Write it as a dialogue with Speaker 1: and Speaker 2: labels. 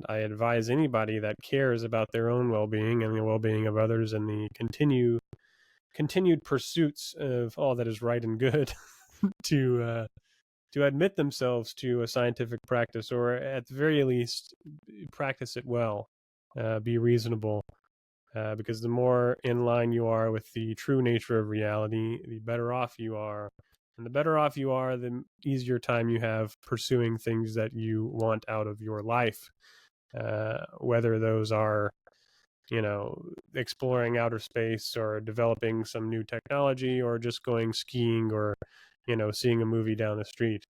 Speaker 1: And I advise anybody that cares about their own well-being and the well-being of others and the continued pursuits of all that is right and good to admit themselves to a scientific practice, or at the very least practice it well, be reasonable, because the more in line you are with the true nature of reality, the better off you are. And the better off you are, the easier time you have pursuing things that you want out of your life, whether those are, exploring outer space or developing some new technology or just going skiing or, seeing a movie down the street.